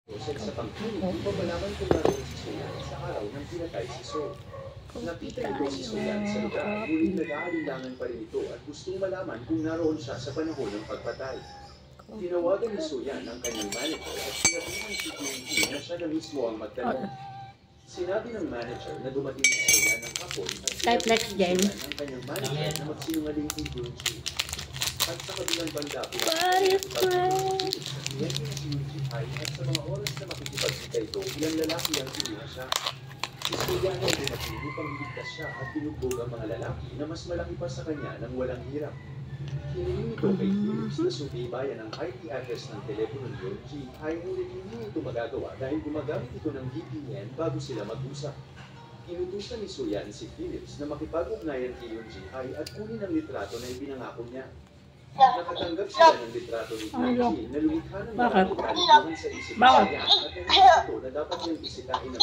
Sa pagpili, upang malaman kung naroon si Soyan sa araw ng pinatay si So. Nakita ito si Soyan sa lugar, ngunit nag-aalinlangan pa rin ito at gustong malaman kung naroon siya sa panahon ng pagpatay. Tinawagan ni Soyan ang kanyang manager at sinabihan si Junji na siya na mismo ang magtanong. Sinabi ng manager na dumating si Soyan ng hapon at sinabihan ng kanyang manager na magsinungaling si Junji. At sa kabilang banda, at sa mga oras na makikipagsika ito, ilang lalaki ang kinuha siya. Si Soyan ay dumating upang iligtas siya at binugbog ang mga lalaki na mas malaki pa sa kanya nang walang hirap. Hiniling ito kay Philips na subaybayan ang IP address ng telepono ni Junji ay ngunit hindi ito magagawa dahil gumagamit ito ng VPN bago sila mag-usap. Inutusan ni Soyan si Philips na makipag-ugnayan kay Junji at kunin ang litrato na ibinangako niya. Nakatanggap siya ng litrato ni Junji na lumikha ng maraming kalituhan sa isip niya at nangyayon ito na dapat niyang bisitahin ng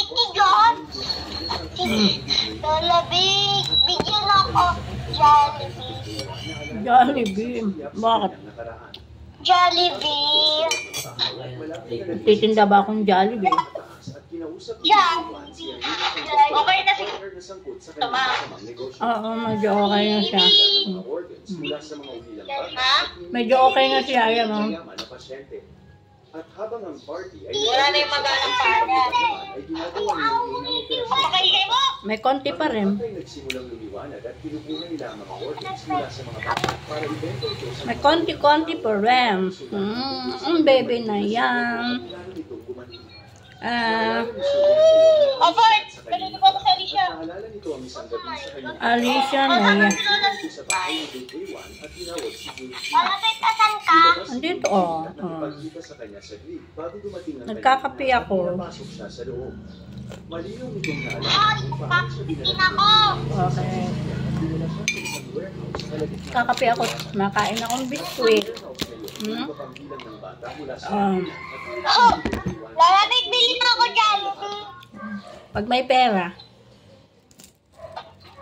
Jollibee! Bigyan ako! Jollibee! Jollibee? Bakit? Jollibee! Titinda ba akong Jollibee? Okay na si Tama. Oo, medyo okay na siya. Medyo okay na siya, ayaw mo. At habang ang party ay wala na yung magalang Pakahigay mo! May konti pa rin. nagsimulang lumiwanag at pinupunan nila ang mga organs mula sa mga bata para ibento ito sa May konti-konti pa rin. Baby na yan. Avert! Ganito ba sa Alicia? Naalala nito ang isang gabi sa kanyang Alicia na yan. sa bahay ni Daywan at tinawag si Junji. Malapit asan ka? Andito, oh. Nakipagkita sa kanya sa grid bago dumating ang Nagkakape kanyang ako. pinapasok siya sa loob. Malinaw nitong Ay! naalala kung paano siya Pakitin ako! Okay. dinala siya sa isang warehouse sa kalagitnaan ng Kakape ako. Makain akong biskuit. pagpapanggilang ng bata mula sa Oh! Lalapit, bilhin mo ako Jollibee! Pag may pera.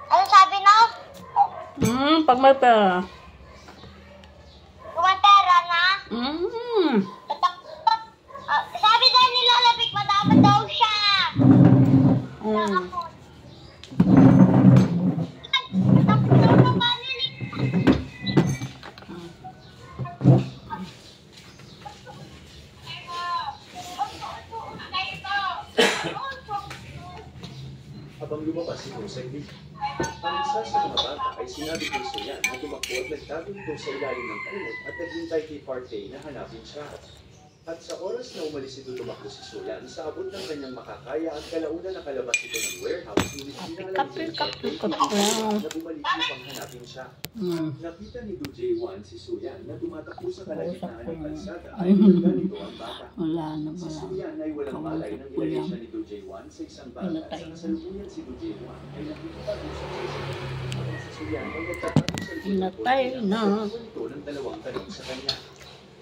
Ano sabi na? Pag may pera. Kumantera na? Sabi daw ni Lalapit, madama daw siya! Habang lumabas ito sa grid, ang isa sa mga bata ay sinabi kay Soyan na tumakbo at nagtago ito sa ilalim ng kumot at naghintay kay Parkay na hanapin siya. At sa oras na umalis ito tumakbo si Soyan sa abot ng kanyang makakaya at kalaunan nakalabas ito ng warehouse ngunit pinaalam si Parkay na bumalik upang hanapin siya. Nakita ni J1 si Soyan na tumatakbo sa kalagitnaan ng kalsada ay ganito ang bata. Si Soyan ay walang malay nang ilagay siya ni J1 sa isang bata at sa kasalukuyan si J1 ay nakikipag-usap sa isang habang si Soyan ay nagtatanong sa Pinatay na. ito ng dalawang tanong sa kanya.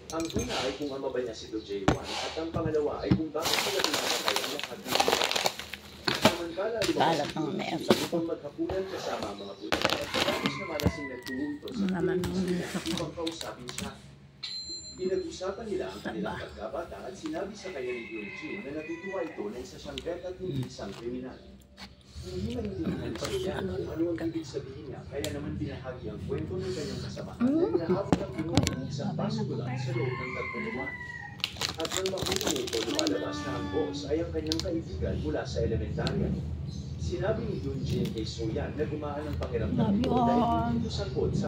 Ang una ay kung ama ba niya si J1 at ang pangalawa ay kung bakit sila pinapatay ang lahat ng mga. Samantala, Kalat ng mesa ko. kung maghapunan kasama ang mga pulis at tapos na malasing nagtuho ito sa upang kausapin siya. Pinag-usapan nila ang kanilang pagkabata at sinabi sa kanya ni Junji na natutuwa ito na isa siyang bet at hindi isang kriminal. Hindi maintindihan siya kung ano ang ibig sabihin niya kaya naman binahagi ang kwento ng kanyang kasamahan na inaabot ang pinuno isang paso lang sa loob ng 3 buwan. At nang makita nito lumalabas na ang boss ay ang kanyang kaibigan mula sa elementarya. Sinabi ni Junji kay Soyan na gumaan ang pakiramdam nito dahil hindi ito sangkot sa